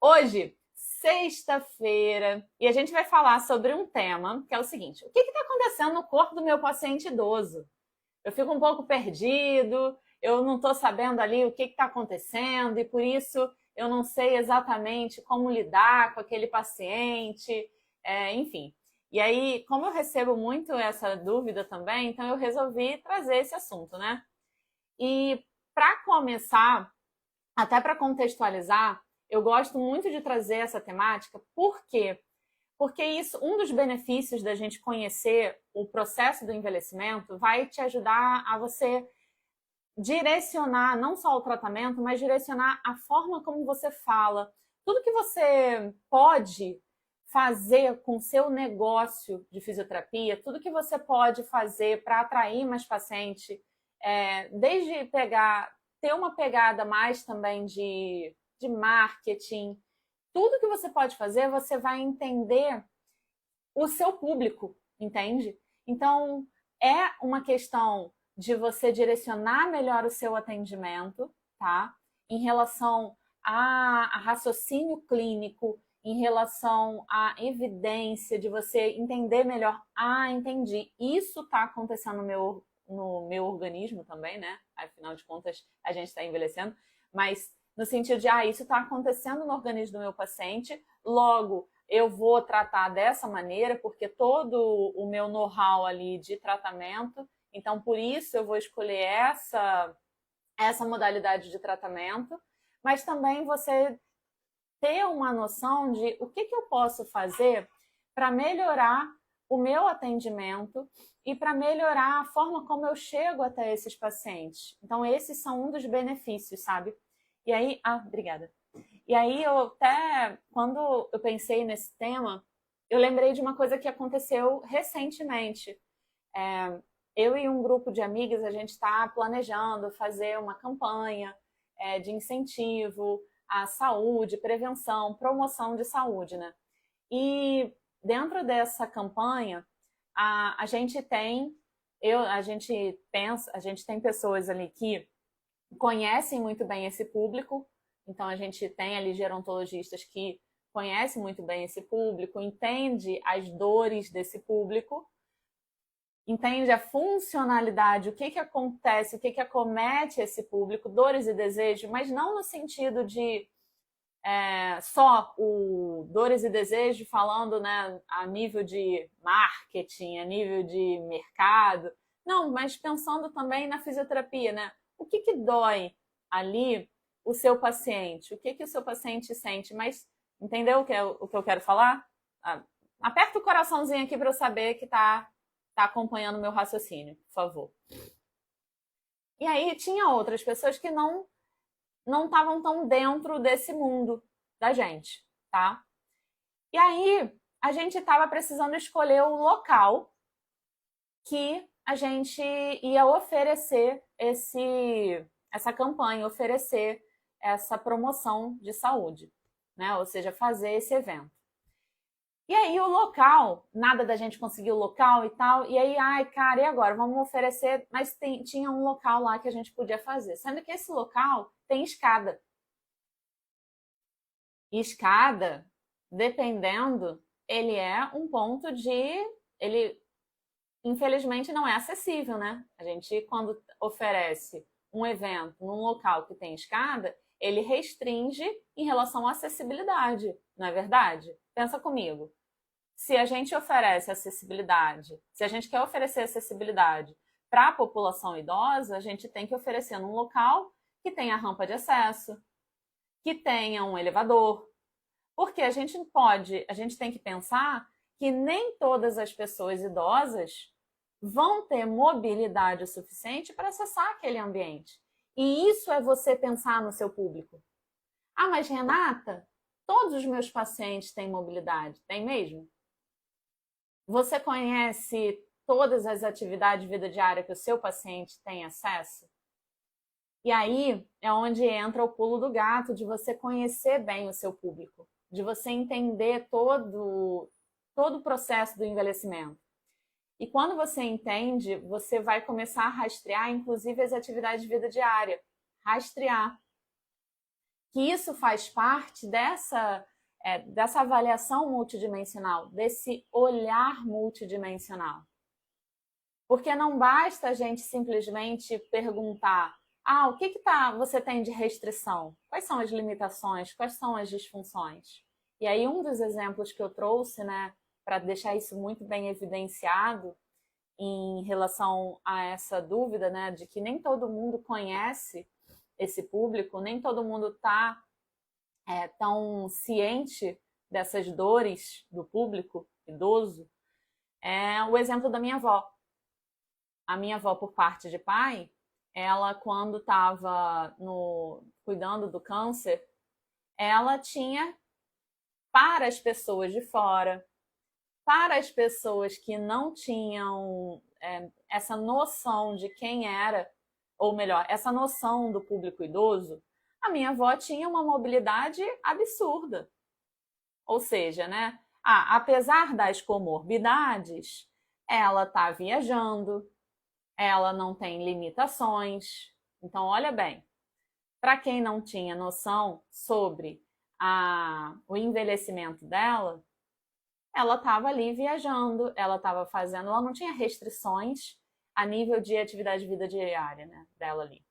Hoje, sexta-feira, e a gente vai falar sobre um tema que é o seguinte: o que está acontecendo no corpo do meu paciente idoso? Eu fico um pouco perdido, eu não estou sabendo ali o que está acontecendo e por isso eu não sei exatamente como lidar com aquele paciente, enfim. E aí, como eu recebo muito essa dúvida também, então eu resolvi trazer esse assunto, né? E para começar, até para contextualizar, eu gosto muito de trazer essa temática, por quê? Porque isso, um dos benefícios da gente conhecer o processo do envelhecimento vai te ajudar a você direcionar não só o tratamento, mas direcionar a forma como você fala. Tudo que você pode fazer com o seu negócio de fisioterapia, tudo que você pode fazer para atrair mais paciente, desde ter uma pegada mais também de marketing, tudo que você pode fazer, você vai entender o seu público, entende? Então, é uma questão de você direcionar melhor o seu atendimento, tá? Em relação a raciocínio clínico, em relação à evidência, de você entender melhor, entendi, isso está acontecendo no meu organismo também, né? Afinal de contas, a gente está envelhecendo, mas no sentido de, isso está acontecendo no organismo do meu paciente, logo, eu vou tratar dessa maneira, porque todo o meu know-how ali de tratamento, então por isso eu vou escolher essa modalidade de tratamento, mas também você ter uma noção de o que eu posso fazer para melhorar o meu atendimento e para melhorar a forma como eu chego até esses pacientes. Então esses são um dos benefícios, sabe? E aí, obrigada. E aí, quando eu pensei nesse tema, eu lembrei de uma coisa que aconteceu recentemente. Eu e um grupo de amigas, a gente está planejando fazer uma campanha de incentivo à saúde, prevenção, promoção de saúde, né? E dentro dessa campanha, a gente tem pessoas ali que conhecem muito bem esse público. Então, a gente tem ali gerontologistas que conhecem muito bem esse público, entende as dores desse público, entende a funcionalidade, o que acontece, o que acomete esse público, dores e desejos, mas não no sentido de só o dores e desejos falando, né, a nível de marketing, a nível de mercado. Não, mas pensando também na fisioterapia, né? O que dói ali o seu paciente? O que o seu paciente sente? Mas entendeu o que eu quero falar? Aperta o coraçãozinho aqui para eu saber que tá acompanhando o meu raciocínio, por favor. E aí tinha outras pessoas que não estavam tão dentro desse mundo da gente, tá? E aí a gente estava precisando escolher o local que a gente ia oferecer essa campanha, oferecer essa promoção de saúde, né? Ou seja, fazer esse evento. E aí o local, nada da gente conseguir o local e tal, e aí, cara, e agora? Vamos oferecer, mas tinha um local lá que a gente podia fazer, sendo que esse local tem escada. E escada, dependendo, ele é um ponto ele infelizmente não é acessível, né? A gente, quando oferece um evento num local que tem escada, ele restringe em relação à acessibilidade, não é verdade? Pensa comigo. Se a gente oferece acessibilidade, se a gente quer oferecer acessibilidade para a população idosa, a gente tem que oferecer num local que tenha rampa de acesso, que tenha um elevador, porque a gente tem que pensar que nem todas as pessoas idosas vão ter mobilidade suficiente para acessar aquele ambiente. E isso é você pensar no seu público. Mas Renata, todos os meus pacientes têm mobilidade. Tem mesmo? Você conhece todas as atividades de vida diária que o seu paciente tem acesso? E aí é onde entra o pulo do gato, de você conhecer bem o seu público, de você entender todo o processo do envelhecimento. E quando você entende, você vai começar a rastrear, inclusive, as atividades de vida diária. Rastrear. que isso faz parte dessa avaliação multidimensional, desse olhar multidimensional. Porque não basta a gente simplesmente perguntar: o que você tem de restrição? Quais são as limitações? Quais são as disfunções? E aí um dos exemplos que eu trouxe, né, para deixar isso muito bem evidenciado em relação a essa dúvida, né, de que nem todo mundo conhece esse público, nem todo mundo está tão ciente dessas dores do público idoso, é o exemplo da minha avó. A minha avó, por parte de pai, ela, quando estava cuidando do câncer, ela tinha, para as pessoas de fora, para as pessoas que não tinham essa noção de quem era, ou melhor, essa noção do público idoso, a minha avó tinha uma mobilidade absurda. Ou seja, né, apesar das comorbidades, ela está viajando, ela não tem limitações. Então, olha bem, para quem não tinha noção sobre o envelhecimento dela, ela estava ali viajando, ela estava fazendo, ela não tinha restrições a nível de atividade de vida diária, né, dela ali.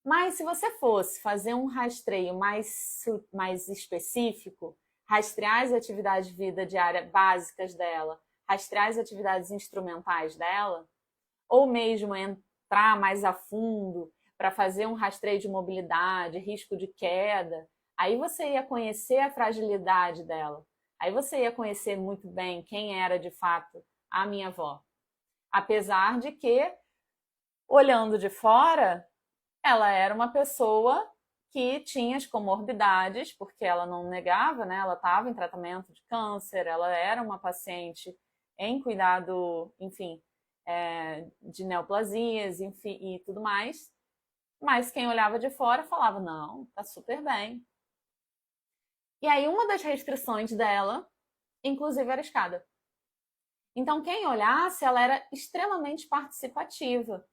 Mas se você fosse fazer um rastreio mais específico, rastrear as atividades de vida diária básicas dela, rastrear as atividades instrumentais dela, ou mesmo entrar mais a fundo para fazer um rastreio de mobilidade, risco de queda, aí você ia conhecer a fragilidade dela. Aí você ia conhecer muito bem quem era de fato a minha avó. Apesar de que, olhando de fora, ela era uma pessoa que tinha as comorbidades, porque ela não negava, né? Ela estava em tratamento de câncer, ela era uma paciente em cuidado, enfim, de neoplasias, enfim, e tudo mais. Mas quem olhava de fora falava: não, tá super bem. E aí uma das restrições dela, inclusive, era a escada. Então quem olhasse, ela era extremamente participativa.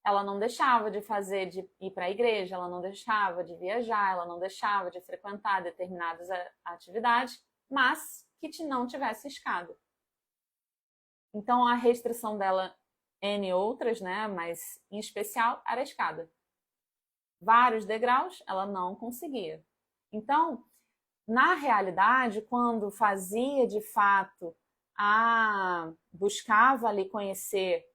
Ela não deixava de ir para a igreja, ela não deixava de viajar, ela não deixava de frequentar determinadas atividades, mas que não tivesse escada. Então a restrição dela, N outras, né, mas em especial era a escada. Vários degraus ela não conseguia. Então, na realidade, quando fazia de fato buscava ali conhecer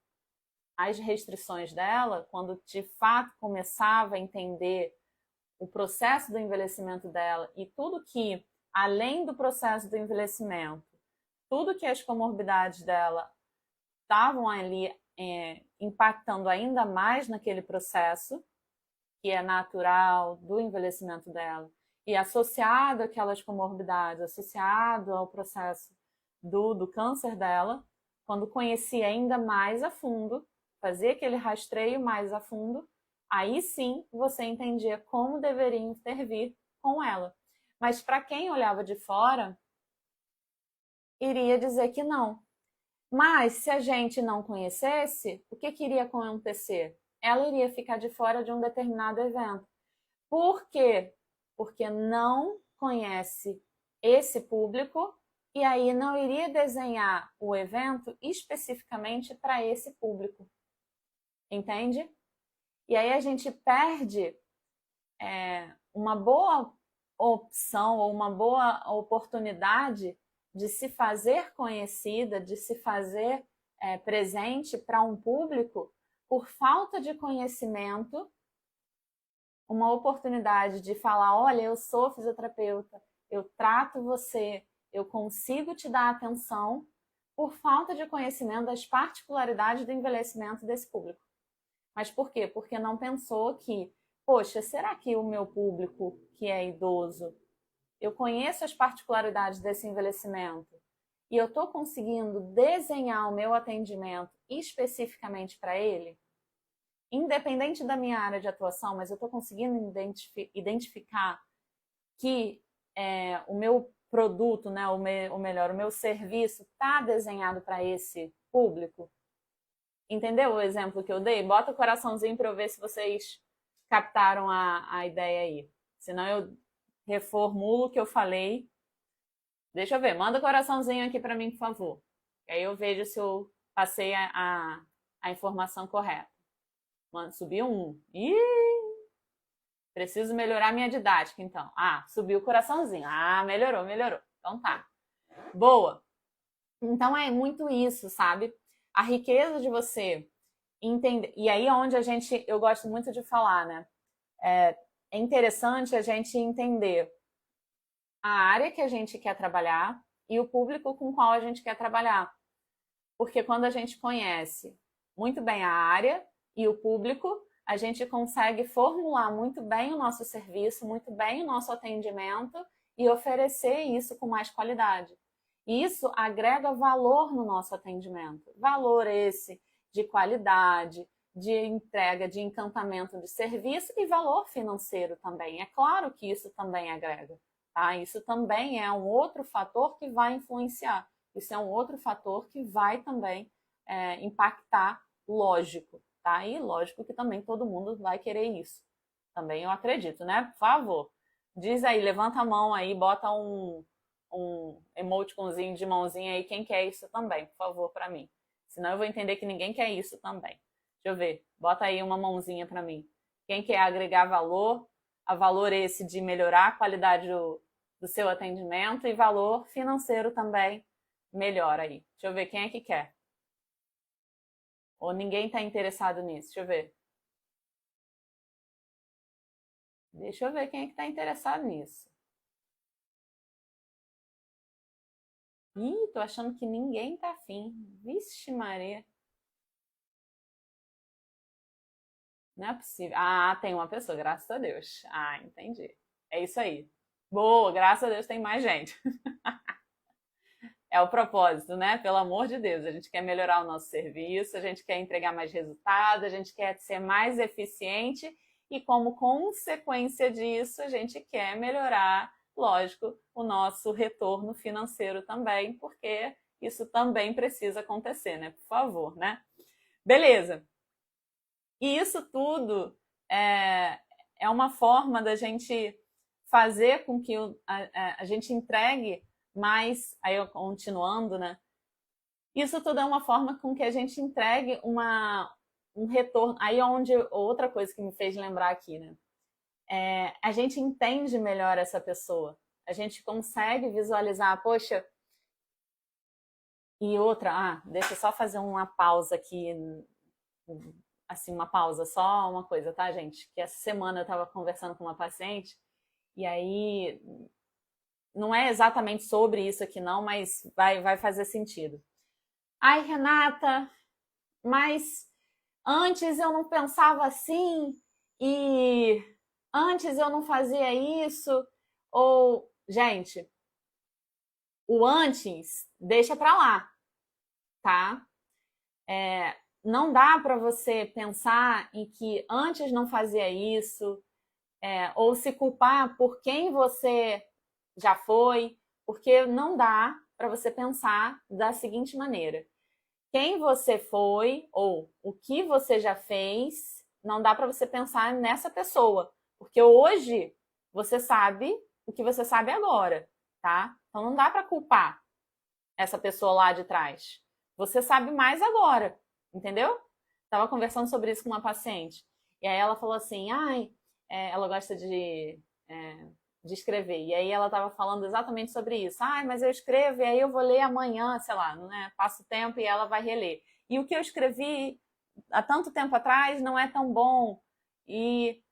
as restrições dela, quando de fato começava a entender o processo do envelhecimento dela e tudo que, além do processo do envelhecimento, tudo que as comorbidades dela estavam ali impactando ainda mais naquele processo, que é natural do envelhecimento dela, e associado àquelas comorbidades, associado ao processo do câncer dela, quando conhecia ainda mais a fundo, fazia aquele rastreio mais a fundo, aí sim você entendia como deveria intervir com ela. Mas para quem olhava de fora, iria dizer que não. Mas se a gente não conhecesse, o que iria acontecer? Ela iria ficar de fora de um determinado evento. Por quê? Porque não conhece esse público e aí não iria desenhar o evento especificamente para esse público. Entende? E aí a gente perde uma boa opção ou uma boa oportunidade de se fazer conhecida, de se fazer presente para um público por falta de conhecimento, uma oportunidade de falar: olha, eu sou fisioterapeuta, eu trato você, eu consigo te dar atenção, por falta de conhecimento das particularidades do envelhecimento desse público. Mas por quê? Porque não pensou que, poxa, será que o meu público que é idoso, eu conheço as particularidades desse envelhecimento e eu estou conseguindo desenhar o meu atendimento especificamente para ele? Independente da minha área de atuação, mas eu estou conseguindo identificar que o meu produto, né, ou melhor, o meu serviço está desenhado para esse público? Entendeu o exemplo que eu dei? Bota o coraçãozinho para eu ver se vocês captaram a ideia aí. Senão eu reformulo o que eu falei. Deixa eu ver, manda um coraçãozinho aqui para mim, por favor. Aí eu vejo se eu passei a informação correta. Mano, subiu um. Ih! Preciso melhorar minha didática, então. Ah, subiu o coraçãozinho. Ah, melhorou, melhorou. Então tá. Boa. Então é muito isso, sabe? A riqueza de você entender. E aí é onde eu gosto muito de falar, né? É interessante a gente entender a área que a gente quer trabalhar e o público com o qual a gente quer trabalhar. Porque quando a gente conhece muito bem a área e o público, a gente consegue formular muito bem o nosso serviço, muito bem o nosso atendimento e oferecer isso com mais qualidade. E isso agrega valor no nosso atendimento. Valor esse de qualidade, de entrega, de encantamento de serviço e valor financeiro também. É claro que isso também agrega. Tá? Isso também é um outro fator que vai influenciar. Isso é um outro fator que vai também impactar, lógico. Tá? E lógico que também todo mundo vai querer isso. Também eu acredito, né? Por favor. Diz aí, levanta a mão aí, bota um emoticonzinho de mãozinha aí, quem quer isso também, por favor, para mim. Senão eu vou entender que ninguém quer isso também. Deixa eu ver, bota aí uma mãozinha para mim. Quem quer agregar valor, a valor esse de melhorar a qualidade do seu atendimento e valor financeiro também, melhor aí. Deixa eu ver quem é que quer. Ou ninguém está interessado nisso, deixa eu ver. Deixa eu ver quem é que está interessado nisso. Ih, tô achando que ninguém tá afim. Vixe, Maria. Não é possível. Ah, tem uma pessoa, graças a Deus. Ah, entendi. É isso aí. Boa, graças a Deus tem mais gente. É o propósito, né? Pelo amor de Deus, a gente quer melhorar o nosso serviço, a gente quer entregar mais resultado, a gente quer ser mais eficiente e, como consequência disso, a gente quer melhorar, lógico, o nosso retorno financeiro também, porque isso também precisa acontecer, né? Por favor, né? Beleza. E isso tudo é uma forma da gente fazer com que a gente entregue mais, aí eu continuando, né? Isso tudo é uma forma com que a gente entregue um retorno. Aí é onde outra coisa que me fez lembrar aqui, né? A gente entende melhor essa pessoa. A gente consegue visualizar, poxa. E outra, deixa eu só fazer uma pausa aqui, assim, uma pausa, só uma coisa, tá, gente? Que essa semana eu estava conversando com uma paciente e aí não é exatamente sobre isso aqui não, mas vai fazer sentido. Ai, Renata, mas antes eu não pensava assim e antes eu não fazia isso. Ou, gente, o antes deixa pra lá, tá? Não dá para você pensar em que antes não fazia isso, ou se culpar por quem você já foi, porque não dá para você pensar da seguinte maneira: quem você foi ou o que você já fez, não dá para você pensar nessa pessoa, porque hoje você sabe o que você sabe agora, tá? Então não dá para culpar essa pessoa lá de trás. Você sabe mais agora, entendeu? Estava conversando sobre isso com uma paciente e aí ela falou assim, ela gosta de escrever. E aí ela estava falando exatamente sobre isso. Mas eu escrevo e aí eu vou ler amanhã, sei lá, né? Passo o tempo e ela vai reler. E o que eu escrevi há tanto tempo atrás não é tão bom. E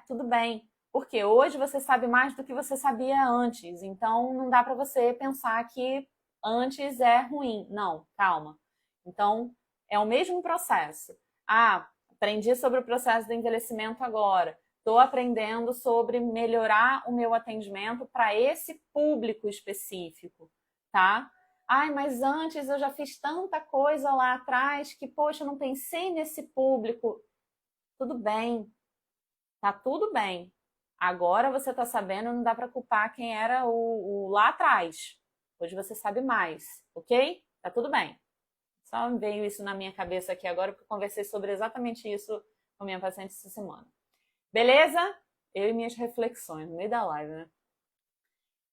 tudo bem. Porque hoje você sabe mais do que você sabia antes. Então não dá para você pensar que antes é ruim. Não, calma. Então é o mesmo processo. Aprendi sobre o processo do envelhecimento agora. Estou aprendendo sobre melhorar o meu atendimento para esse público específico, tá? Mas antes eu já fiz tanta coisa lá atrás que, poxa, eu não pensei nesse público. Tudo bem, tá tudo bem. Agora você está sabendo, não dá para culpar quem era o lá atrás. Hoje você sabe mais, ok? Tá tudo bem. Só veio isso na minha cabeça aqui agora, porque eu conversei sobre exatamente isso com a minha paciente essa semana. Beleza? eu e minhas reflexões no meio da live, né?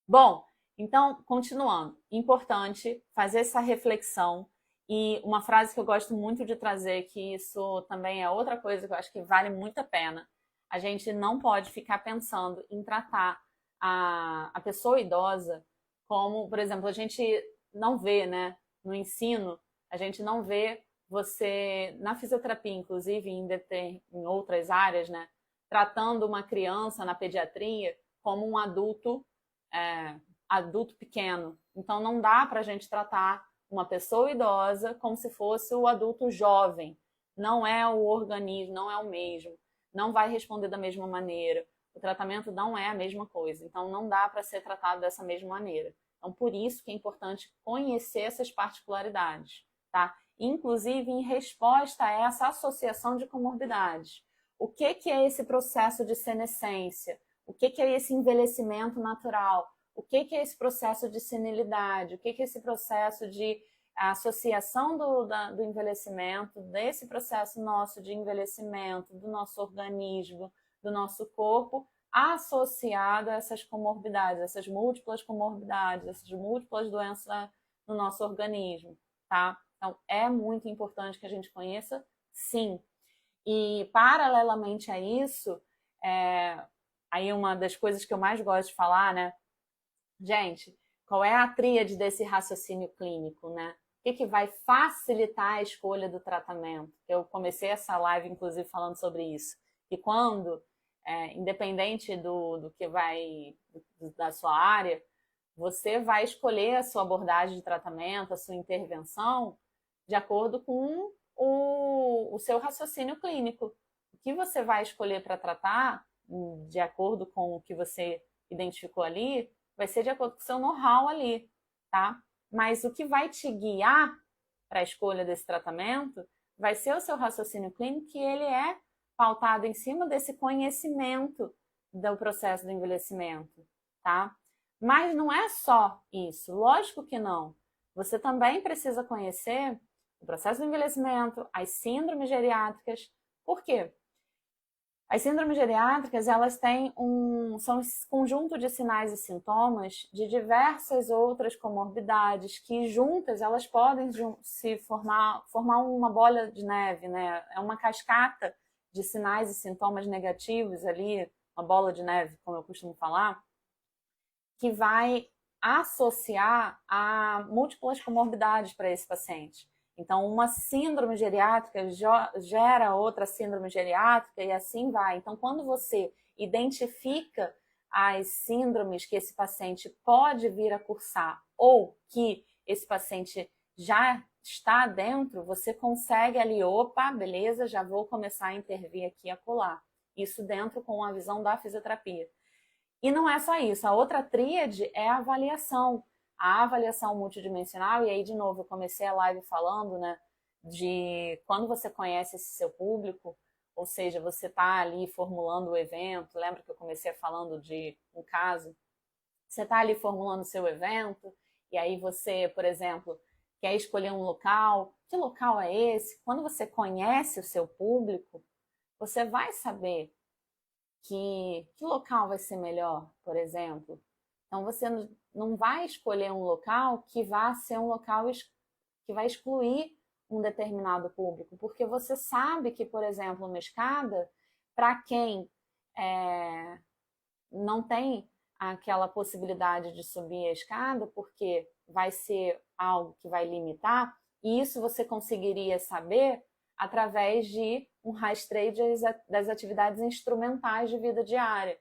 Bom, então, continuando, importante fazer essa reflexão. E uma frase que eu gosto muito de trazer, que isso também é outra coisa que eu acho que vale muito a pena. A gente não pode ficar pensando em tratar a pessoa idosa como, por exemplo, a gente não vê, né, no ensino, a gente não vê você, na fisioterapia, inclusive, em outras áreas, né, tratando uma criança na pediatria como um adulto, adulto pequeno. Então, não dá para a gente tratar uma pessoa idosa como se fosse o adulto jovem. Não é o organismo, não é o mesmo. Não vai responder da mesma maneira. O tratamento não é a mesma coisa. Então, não dá para ser tratado dessa mesma maneira. Então, por isso que é importante conhecer essas particularidades, tá? Inclusive, em resposta a essa associação de comorbidades. O que é esse processo de senescência? O que é esse envelhecimento natural? O que é esse processo de senilidade? O que é esse processo de associação do envelhecimento, desse processo nosso de envelhecimento, do nosso organismo, do nosso corpo, associado a essas comorbidades, essas múltiplas comorbidades, essas múltiplas doenças no nosso organismo, tá? Então, é muito importante que a gente conheça, sim. E, paralelamente a isso, aí uma das coisas que eu mais gosto de falar, né? Gente, qual é a tríade desse raciocínio clínico, né? O que vai facilitar a escolha do tratamento? Eu comecei essa live, inclusive, falando sobre isso. E quando, independente do que vai, da sua área, você vai escolher a sua abordagem de tratamento, a sua intervenção, de acordo com o seu raciocínio clínico. O que você vai escolher para tratar, de acordo com o que você identificou ali, vai ser de acordo com o seu know-how ali, tá? Mas o que vai te guiar para a escolha desse tratamento vai ser o seu raciocínio clínico, que ele é pautado em cima desse conhecimento do processo do envelhecimento, tá? Mas não é só isso, lógico que não. Você também precisa conhecer o processo do envelhecimento, as síndromes geriátricas. Por quê? As síndromes geriátricas, elas são esse conjunto de sinais e sintomas de diversas outras comorbidades que juntas elas podem se formar uma bola de neve, né? É uma cascata de sinais e sintomas negativos ali, uma bola de neve, como eu costumo falar, que vai associar a múltiplas comorbidades para esse paciente. Então, uma síndrome geriátrica gera outra síndrome geriátrica e assim vai. Então, quando você identifica as síndromes que esse paciente pode vir a cursar ou que esse paciente já está dentro, você consegue ali, opa, beleza, já vou começar a intervir aqui e acolá. Isso dentro com a visão da fisioterapia. E não é só isso, a outra tríade é a avaliação multidimensional, e aí, de novo, eu comecei a live falando, né, de quando você conhece esse seu público, ou seja, você está ali formulando o evento, lembra que eu comecei falando de um caso? Você está ali formulando o seu evento, e aí você, por exemplo, quer escolher um local, que local é esse? Quando você conhece o seu público, você vai saber que local vai ser melhor, por exemplo. Então, você não vai escolher um local que vá ser um local que vai excluir um determinado público, porque você sabe que, por exemplo, uma escada, para quem não tem aquela possibilidade de subir a escada, porque vai ser algo que vai limitar, e isso você conseguiria saber através de um rastreio das atividades instrumentais de vida diária,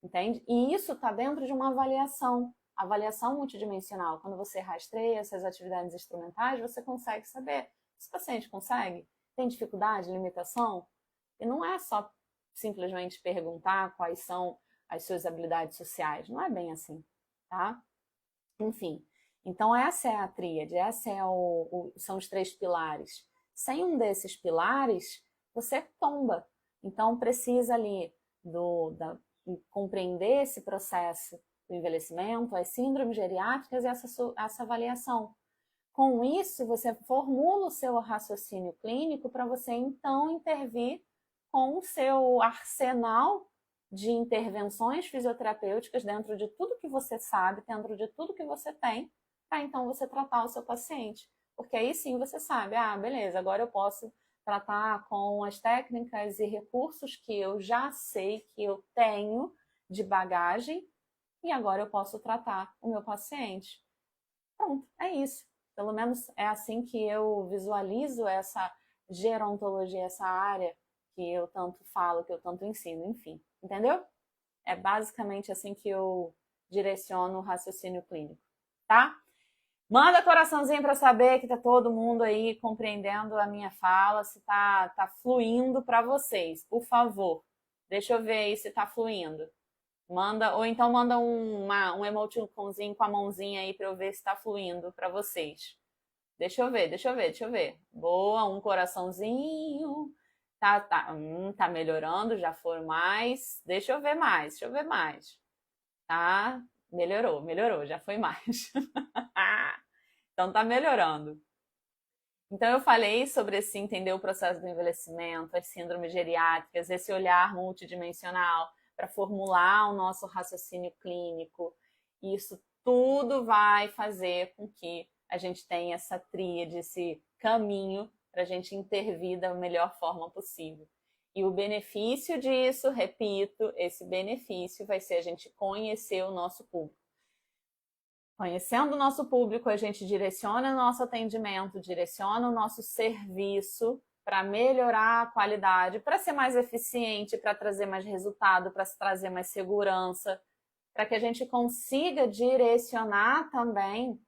entende? E isso está dentro de uma avaliação multidimensional. Quando você rastreia essas atividades instrumentais, você consegue saber se o paciente consegue, tem dificuldade, limitação, e não é só simplesmente perguntar quais são as suas habilidades sociais, não é bem assim, tá? Enfim, então essa é a tríade, são os 3 pilares. Sem um desses pilares, você tomba. Então, precisa ali compreender esse processo do envelhecimento, as síndromes geriátricas e essa avaliação. Com isso, você formula o seu raciocínio clínico para você, então, intervir com o seu arsenal de intervenções fisioterapêuticas dentro de tudo que você sabe, dentro de tudo que você tem, para então você tratar o seu paciente. Porque aí sim você sabe, beleza, agora eu posso tratar com as técnicas e recursos que eu já sei que eu tenho de bagagem e agora eu posso tratar o meu paciente. Pronto, é isso. Pelo menos é assim que eu visualizo essa gerontologia, essa área que eu tanto falo, que eu tanto ensino, enfim. Entendeu? É basicamente assim que eu direciono o raciocínio clínico, tá? Manda coraçãozinho para saber que tá todo mundo aí compreendendo a minha fala, se tá fluindo para vocês, por favor. Deixa eu ver aí se tá fluindo. Manda, ou então manda um emoticonzinho com a mãozinha aí para eu ver se tá fluindo para vocês. Deixa eu ver. Boa, um coraçãozinho. Tá melhorando, já foram mais. Deixa eu ver mais. Tá? Melhorou, já foi mais. Então tá melhorando. Então eu falei sobre esse entender o processo do envelhecimento, as síndromes geriátricas, esse olhar multidimensional para formular o nosso raciocínio clínico. Isso tudo vai fazer com que a gente tenha essa tríade, esse caminho para a gente intervir da melhor forma possível. E o benefício disso, repito, esse benefício vai ser a gente conhecer o nosso público. Conhecendo o nosso público, a gente direciona o nosso atendimento, direciona o nosso serviço para melhorar a qualidade, para ser mais eficiente, para trazer mais resultado, para trazer mais segurança, para que a gente consiga direcionar também,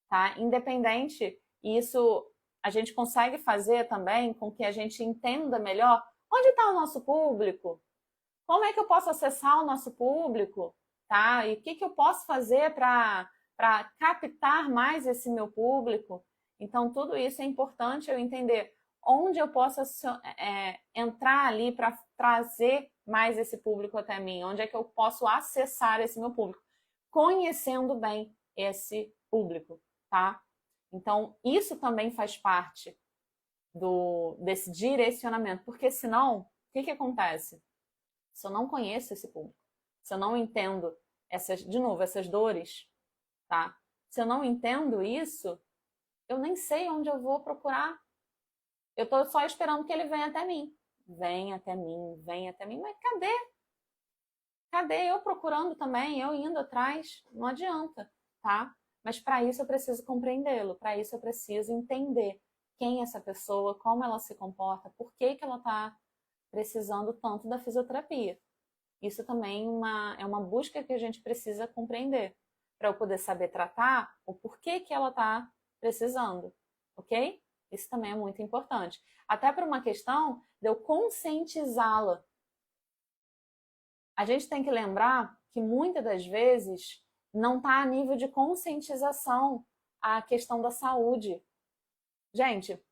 tá? Independente, isso a gente consegue fazer também com que a gente entenda melhor onde está o nosso público, como é que eu posso acessar o nosso público, tá? E o que eu posso fazer para captar mais esse meu público. Então, tudo isso é importante eu entender onde eu posso entrar ali para trazer mais esse público até mim, onde é que eu posso acessar esse meu público, conhecendo bem esse público, tá? Então, isso também faz parte desse direcionamento, porque senão, o que acontece? Se eu não conheço esse público, se eu não entendo essas dores, tá? Se eu não entendo isso, eu nem sei onde eu vou procurar. Eu tô só esperando que ele venha até mim. Vem até mim, mas cadê? Cadê eu procurando também, eu indo atrás? Não adianta, tá? Mas para isso eu preciso compreendê-lo, para isso eu preciso entender quem é essa pessoa, como ela se comporta, por que ela está precisando tanto da fisioterapia. Isso também é uma busca que a gente precisa compreender para eu poder saber tratar o porquê que ela está precisando, ok? Isso também é muito importante. Até por uma questão de eu conscientizá-la. A gente tem que lembrar que muitas das vezes não está a nível de conscientização a questão da saúde. Gente,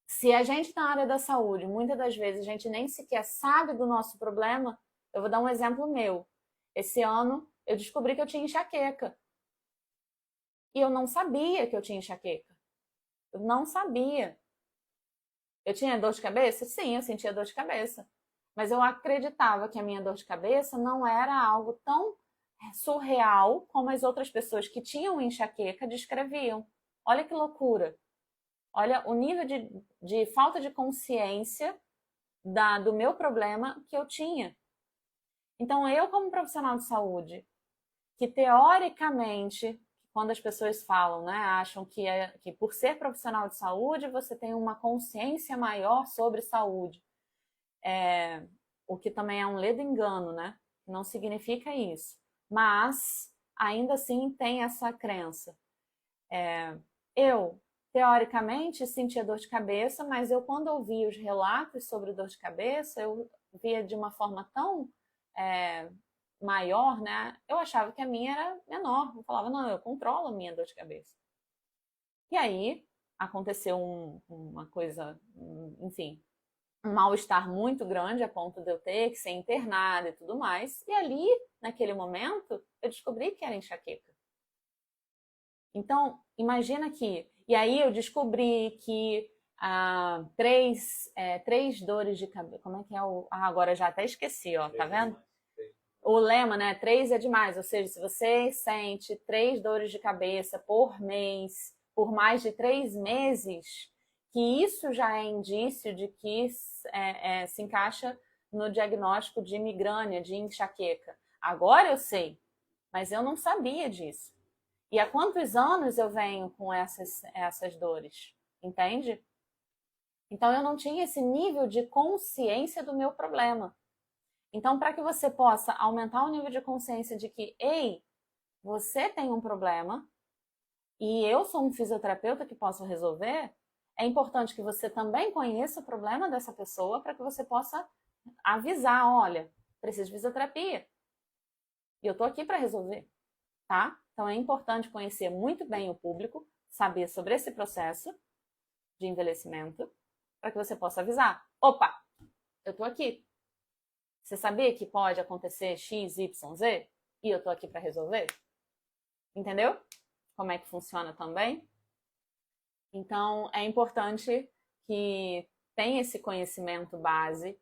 se a gente na área da saúde, muitas das vezes a gente nem sequer sabe do nosso problema, eu vou dar um exemplo meu. Esse ano eu descobri que eu tinha enxaqueca. E eu não sabia que eu tinha enxaqueca. Eu não sabia. Eu tinha dor de cabeça? Sim, eu sentia dor de cabeça. Mas eu acreditava que a minha dor de cabeça não era algo tão surreal como as outras pessoas que tinham enxaqueca descreviam. Olha que loucura. Olha o nível de falta de consciência do meu problema que eu tinha. Então, eu como profissional de saúde, que teoricamente, quando as pessoas falam, né, acham que por ser profissional de saúde, você tem uma consciência maior sobre saúde. O que também é um ledo engano, né? Não significa isso. Mas, ainda assim, tem essa crença. Eu, teoricamente, sentia dor de cabeça, mas quando eu via os relatos sobre dor de cabeça, eu via de uma forma tão maior, né? Eu achava que a minha era menor. Eu falava, não, eu controlo a minha dor de cabeça. E aí, aconteceu uma coisa, enfim, um mal-estar muito grande a ponto de eu ter que ser internada e tudo mais. E ali, naquele momento, eu descobri que era enxaqueca. Então, imagina que... E aí eu descobri que três dores de cabeça... Como é que é o... agora já até esqueci, ó, tá vendo? o lema, né? 3 é demais. Ou seja, se você sente 3 dores de cabeça por mês, por mais de 3 meses, que isso já é indício de que se encaixa no diagnóstico de migrânia, de enxaqueca. Agora eu sei, mas eu não sabia disso. E há quantos anos eu venho com essas dores? Entende? Então eu não tinha esse nível de consciência do meu problema. Então, para que você possa aumentar o nível de consciência de que, ei, você tem um problema e eu sou um fisioterapeuta que posso resolver, é importante que você também conheça o problema dessa pessoa para que você possa avisar, olha, preciso de fisioterapia. E eu tô aqui para resolver, tá? Então é importante conhecer muito bem o público, saber sobre esse processo de envelhecimento, para que você possa avisar. Opa, eu tô aqui. Você sabia que pode acontecer X, Y, Z? E eu tô aqui para resolver? Entendeu? Como é que funciona também? Então, é importante que tenha esse conhecimento base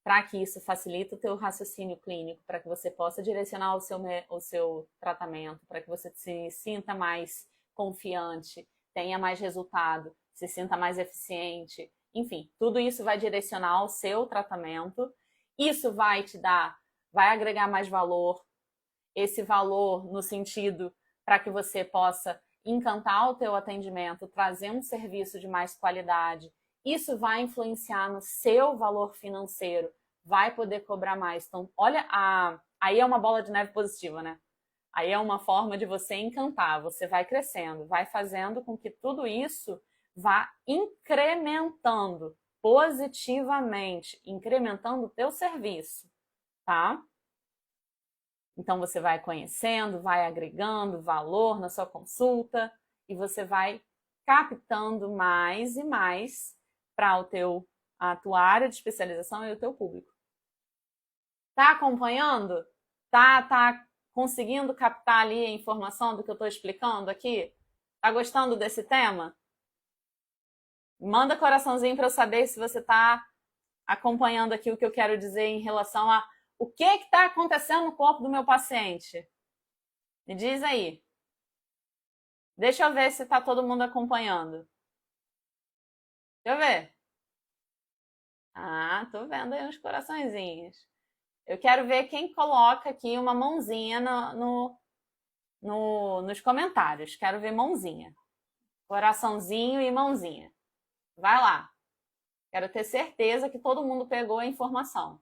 para que isso facilite o teu raciocínio clínico, para que você possa direcionar o seu tratamento, para que você se sinta mais confiante, tenha mais resultado, se sinta mais eficiente. Enfim, tudo isso vai direcionar o seu tratamento. Isso vai te dar, vai agregar mais valor, esse valor no sentido para que você possa encantar o teu atendimento, trazer um serviço de mais qualidade. Isso vai influenciar no seu valor financeiro, vai poder cobrar mais. Então, olha, aí é uma bola de neve positiva, né? Aí é uma forma de você encantar, você vai crescendo, vai fazendo com que tudo isso vá incrementando positivamente, incrementando o teu serviço, tá? Então você vai conhecendo, vai agregando valor na sua consulta e você vai captando mais e mais para a tua área de especialização e o teu público. Tá acompanhando? Tá conseguindo captar ali a informação do que eu estou explicando aqui? Tá gostando desse tema? Manda coraçãozinho para eu saber se você está acompanhando aqui o que eu quero dizer em relação a o que está acontecendo no corpo do meu paciente. Me diz aí. Deixa eu ver se está todo mundo acompanhando. Deixa eu ver. Ah, tô vendo aí uns coraçõezinhos. Eu quero ver quem coloca aqui uma mãozinha nos comentários. Quero ver mãozinha. Coraçãozinho e mãozinha. Vai lá. Quero ter certeza que todo mundo pegou a informação.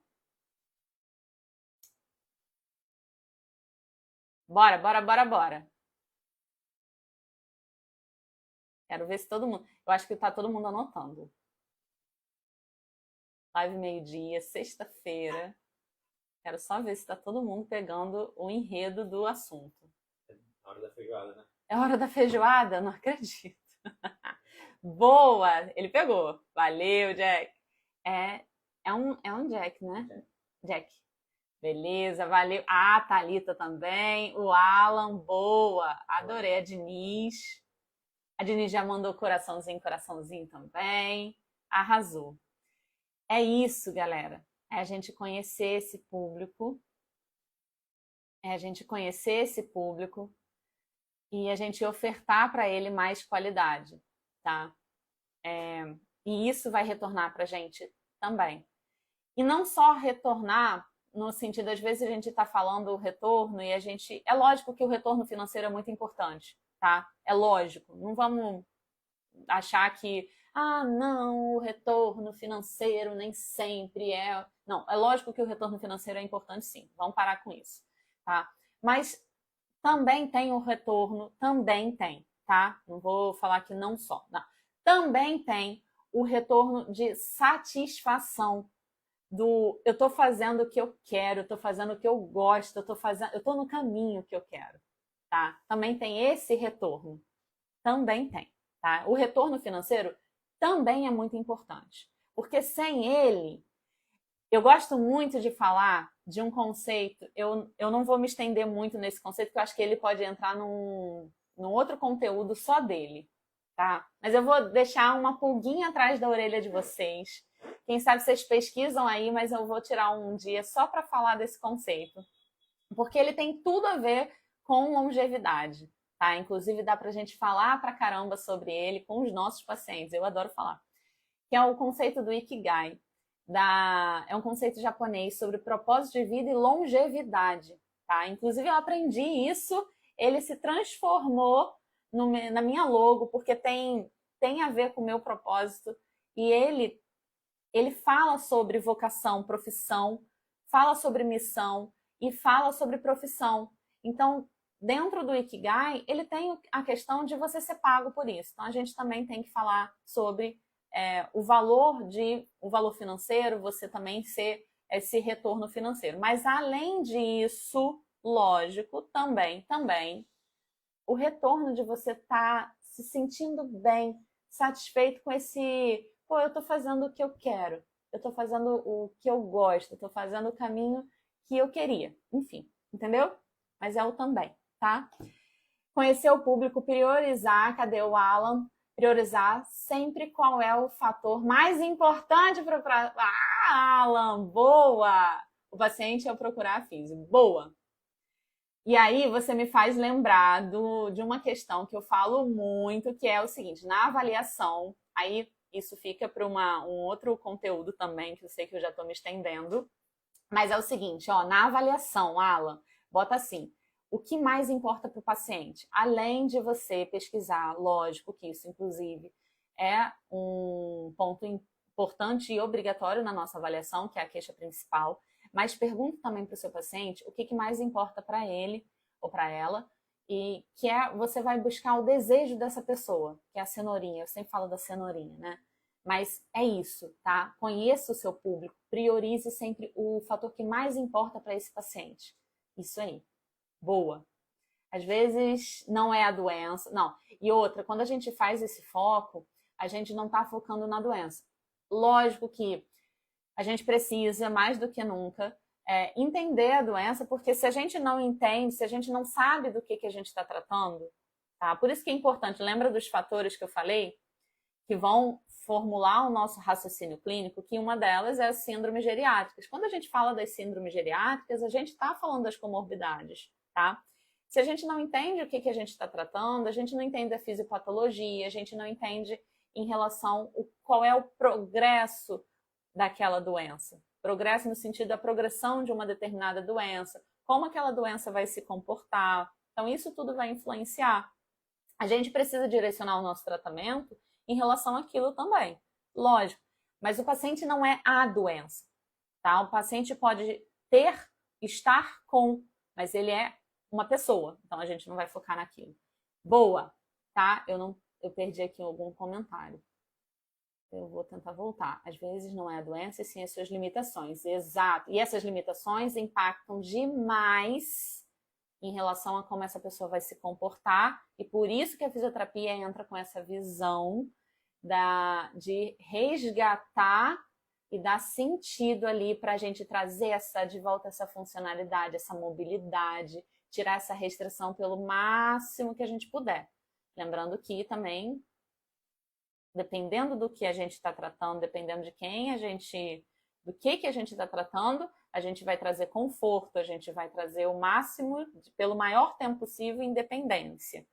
Bora, bora, bora, bora. Quero ver se todo mundo... Eu acho que tá todo mundo anotando. Live meio-dia, sexta-feira. Quero só ver se tá todo mundo pegando o enredo do assunto. É a hora da feijoada, né? É hora da feijoada? Não acredito. Boa! Ele pegou. Valeu, Jack. É um Jack, né? Jack. Beleza, valeu. Ah, a Thalita também. O Alan, boa. Adorei a Diniz. A Diniz já mandou coraçãozinho, coraçãozinho também. Arrasou. É isso, galera. É a gente conhecer esse público. É a gente conhecer esse público e a gente ofertar para ele mais qualidade, tá? E isso vai retornar para a gente também. E não só retornar no sentido, às vezes a gente está falando o retorno e a gente... É lógico que o retorno financeiro é muito importante, tá? É lógico. Não vamos achar que, não, o retorno financeiro nem sempre é... Não, é lógico que o retorno financeiro é importante sim. Vamos parar com isso, tá? Mas também tem o retorno, também tem, tá? Não vou falar que não só, não. Também tem o retorno de satisfação do eu tô fazendo o que eu quero, eu tô fazendo o que eu gosto, eu tô no caminho que eu quero, tá? Também tem esse retorno. Também tem, tá? O retorno financeiro também é muito importante, porque sem ele, eu gosto muito de falar de um conceito, eu não vou me estender muito nesse conceito, porque eu acho que ele pode entrar num outro conteúdo só dele, tá? Mas eu vou deixar uma pulguinha atrás da orelha de vocês. Quem sabe vocês pesquisam aí, mas eu vou tirar um dia só para falar desse conceito, porque ele tem tudo a ver com longevidade, tá? Inclusive dá pra gente falar pra caramba sobre ele com os nossos pacientes, eu adoro falar. Que é o conceito do Ikigai. É um conceito japonês sobre propósito de vida e longevidade, tá? Inclusive eu aprendi isso, ele se transformou na minha logo, porque tem a ver com o meu propósito, e ele fala sobre vocação, profissão, fala sobre missão e fala sobre profissão. Então, dentro do Ikigai, ele tem a questão de você ser pago por isso. Então, a gente também tem que falar sobre o valor financeiro, você também ser esse retorno financeiro. Mas, além disso, lógico, também, o retorno de você estar se sentindo bem, satisfeito com esse, pô, eu tô fazendo o que eu quero, eu tô fazendo o que eu gosto, eu tô fazendo o caminho que eu queria. Enfim, entendeu? Mas é o também, tá? Conhecer o público, priorizar, cadê o Alan? Priorizar sempre qual é o fator mais importante para... Ah, Alan, boa! O paciente é procurar a físico. Boa! E aí você me faz lembrar de uma questão que eu falo muito, que é o seguinte, na avaliação, aí isso fica para um outro conteúdo também, que eu sei que eu já estou me estendendo, mas é o seguinte, ó, na avaliação, Alan, bota assim, o que mais importa para o paciente? Além de você pesquisar, lógico que isso, inclusive, é um ponto importante e obrigatório na nossa avaliação, que é a queixa principal, mas pergunta também para o seu paciente o que mais importa para ele ou para ela, e que você vai buscar o desejo dessa pessoa, que é a cenourinha, eu sempre falo da cenourinha, né? Mas é isso, tá? Conheça o seu público, priorize sempre o fator que mais importa para esse paciente. Isso aí. Boa. Às vezes não é a doença, não. E outra, quando a gente faz esse foco, a gente não está focando na doença. Lógico que a gente precisa, mais do que nunca, entender a doença, porque se a gente não entende, se a gente não sabe do que a gente está tratando, tá? Por isso que é importante, lembra dos fatores que eu falei? Que vão formular o nosso raciocínio clínico, que uma delas é as síndromes geriátricas. Quando a gente fala das síndromes geriátricas, a gente está falando das comorbidades, tá? Se a gente não entende o que a gente está tratando, a gente não entende a fisiopatologia, a gente não entende em relação qual é o progresso daquela doença. Progresso no sentido da progressão de uma determinada doença, como aquela doença vai se comportar. Então, isso tudo vai influenciar. A gente precisa direcionar o nosso tratamento em relação àquilo também, lógico. Mas o paciente não é a doença, tá? O paciente pode estar com, mas ele é uma pessoa. Então a gente não vai focar naquilo. Boa, tá? Eu perdi aqui algum comentário. Eu vou tentar voltar. Às vezes não é a doença, e sim as suas limitações. Exato. E essas limitações impactam demais em relação a como essa pessoa vai se comportar, e por isso que a fisioterapia entra com essa visão de resgatar e dar sentido ali para a gente trazer de volta essa funcionalidade, essa mobilidade, tirar essa restrição pelo máximo que a gente puder. Lembrando que também, dependendo do que a gente está tratando, dependendo de do que a gente está tratando, a gente vai trazer conforto, a gente vai trazer o máximo, pelo maior tempo possível, independência.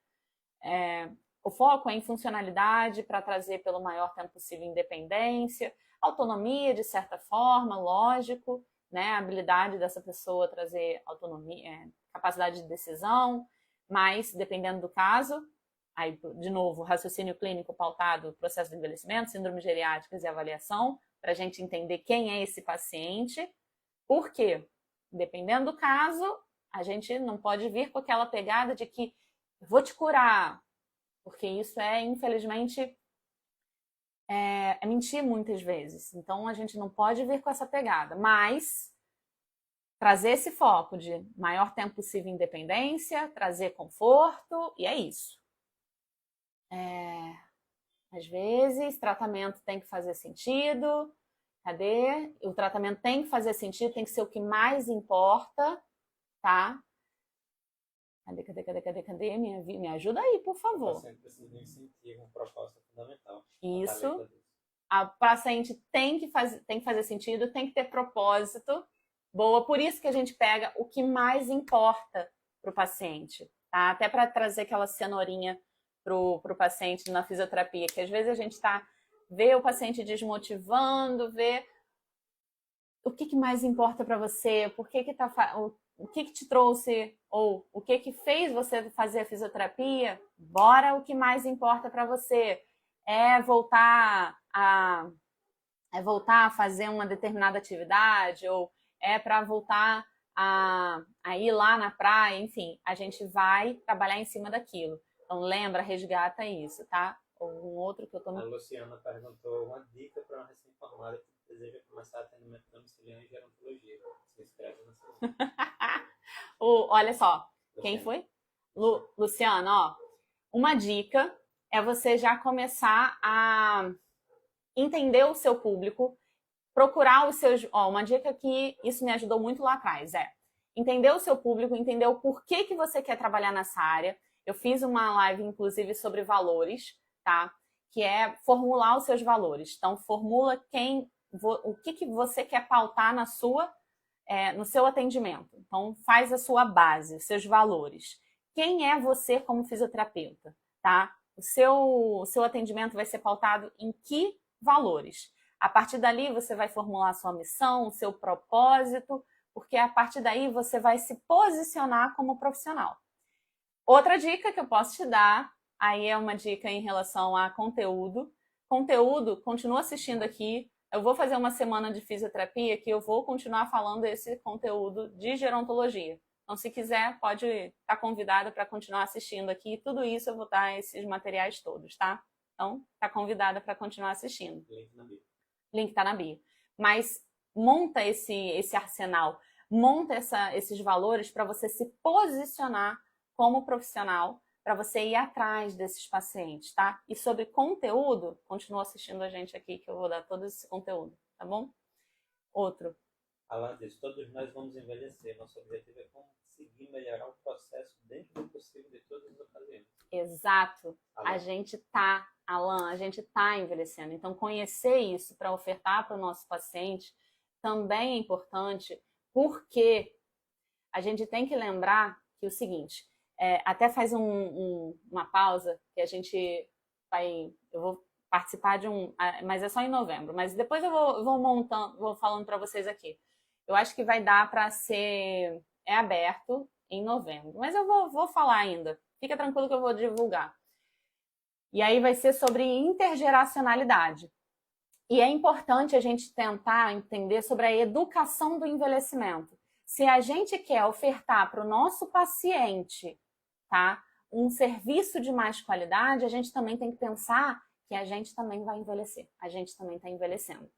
O foco é em funcionalidade para trazer pelo maior tempo possível independência, autonomia, de certa forma, lógico, né? A habilidade dessa pessoa trazer autonomia, capacidade de decisão, mas, dependendo do caso, aí, de novo, raciocínio clínico pautado, processo de envelhecimento, síndrome geriátricas e avaliação, para a gente entender quem é esse paciente. Por quê? Dependendo do caso, a gente não pode vir com aquela pegada de que eu vou te curar, porque isso infelizmente, é mentir muitas vezes. Então, a gente não pode vir com essa pegada, mas trazer esse foco de maior tempo possível independência, trazer conforto, e é isso. Às vezes, tratamento tem que fazer sentido. Cadê? O tratamento tem que fazer sentido, tem que ser o que mais importa, tá? Cadê? Me ajuda aí, por favor. O paciente precisa de um incentivo, uma proposta fundamental. Isso. A paciente tem que fazer sentido, tem que ter propósito, Boa, por isso que a gente pega o que mais importa para o paciente, tá? Até para trazer aquela cenourinha para o paciente na fisioterapia, que às vezes a gente vê o paciente desmotivando, vê o que mais importa para você, por que o que te trouxe, ou o que fez você fazer a fisioterapia. Bora o que mais importa para você. É voltar a fazer uma determinada atividade, ou é para voltar a ir lá na praia, enfim, a gente vai trabalhar em cima daquilo. Então lembra, resgata isso, tá? Ou um outro que eu tô... A Luciana perguntou uma dica para uma recém-formada que deseja começar atendimento domiciliar em gerontologia. Se inscreve na sua. Olha só, Luciana. Quem foi? Luciana, ó. Uma dica é você já começar a entender o seu público, procurar os seus... Ó, uma dica que isso me ajudou muito lá atrás é entender o seu público, entender o porquê que você quer trabalhar nessa área. Eu fiz uma live, inclusive, sobre valores, tá? Que é formular os seus valores. Então, formula o que você quer pautar no seu atendimento. Então, faz a sua base, os seus valores. Quem é você como fisioterapeuta, tá? O seu atendimento vai ser pautado em que valores? A partir dali, você vai formular a sua missão, o seu propósito, porque a partir daí você vai se posicionar como profissional. Outra dica que eu posso te dar, aí é uma dica em relação a conteúdo. Conteúdo, continua assistindo aqui. Eu vou fazer uma semana de fisioterapia que eu vou continuar falando esse conteúdo de gerontologia. Então, se quiser, pode estar convidada para continuar assistindo aqui. Tudo isso eu vou dar esses materiais todos, tá? Então, está convidada para continuar assistindo. Link na bio. Link está na bio. Mas monta esse arsenal, monta esses valores para você se posicionar como profissional, para você ir atrás desses pacientes, tá? E sobre conteúdo, continua assistindo a gente aqui que eu vou dar todo esse conteúdo, tá bom? Outro. Alan diz, todos nós vamos envelhecer. Nosso objetivo é conseguir melhorar o processo dentro do possível de todas as ocasiões. Exato. Alan. A gente tá envelhecendo. Então, conhecer isso para ofertar para o nosso paciente também é importante, porque a gente tem que lembrar que o seguinte, até faz uma pausa, que a gente eu vou participar mas é só em novembro, mas depois eu vou falando para vocês aqui. Eu acho que vai dar para ser, aberto em novembro, mas eu vou falar ainda. Fica tranquilo que eu vou divulgar. E aí vai ser sobre intergeracionalidade. E é importante a gente tentar entender sobre a educação do envelhecimento. Se a gente quer ofertar para o nosso paciente, tá, um serviço de mais qualidade, a gente também tem que pensar que a gente também vai envelhecer. A gente também está envelhecendo.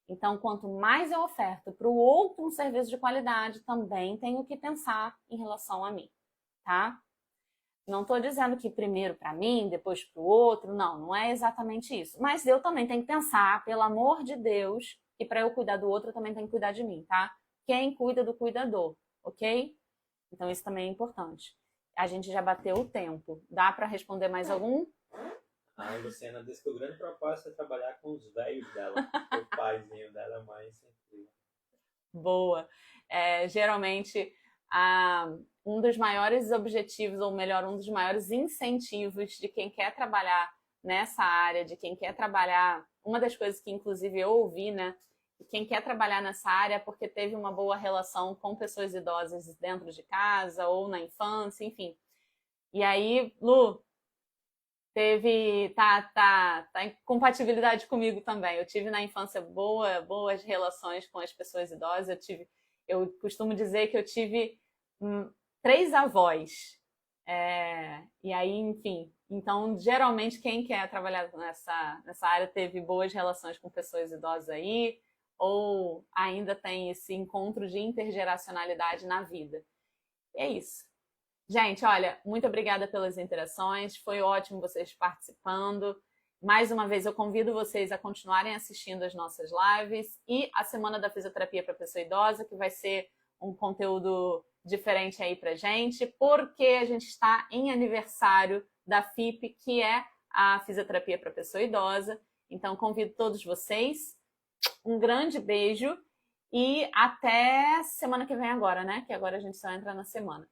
Então, quanto mais eu oferto para o outro um serviço de qualidade, também tenho que pensar em relação a mim, tá? Não estou dizendo que primeiro para mim, depois para o outro, não é exatamente isso. Mas eu também tenho que pensar, pelo amor de Deus, que para eu cuidar do outro, eu também tenho que cuidar de mim, tá? Quem cuida do cuidador, ok? Então isso também é importante. A gente já bateu o tempo. Dá para responder mais algum? A Luciana disse que o grande propósito é trabalhar com os velhos dela. O paizinho dela é mais sensível. Boa. Geralmente, um dos maiores objetivos, ou melhor, um dos maiores incentivos de quem quer trabalhar nessa área, de quem quer trabalhar... Uma das coisas que, inclusive, eu ouvi, né? Quem quer trabalhar nessa área é porque teve uma boa relação com pessoas idosas dentro de casa ou na infância, enfim. E aí, Lu, tá em compatibilidade comigo também. Eu tive na infância boas relações com as pessoas idosas. Eu costumo dizer que eu tive 3 avós. E aí, enfim. Então, geralmente, quem quer trabalhar nessa área teve boas relações com pessoas idosas aí, ou ainda tem esse encontro de intergeracionalidade na vida. E é isso. Gente, olha, muito obrigada pelas interações, foi ótimo vocês participando. Mais uma vez, eu convido vocês a continuarem assistindo as nossas lives e a Semana da Fisioterapia para Pessoa Idosa, que vai ser um conteúdo diferente aí pra gente, porque a gente está em aniversário da FIP, que é a Fisioterapia para Pessoa Idosa. Então, convido todos vocês. Um grande beijo E até semana que vem agora, né? Que agora a gente só entra na semana.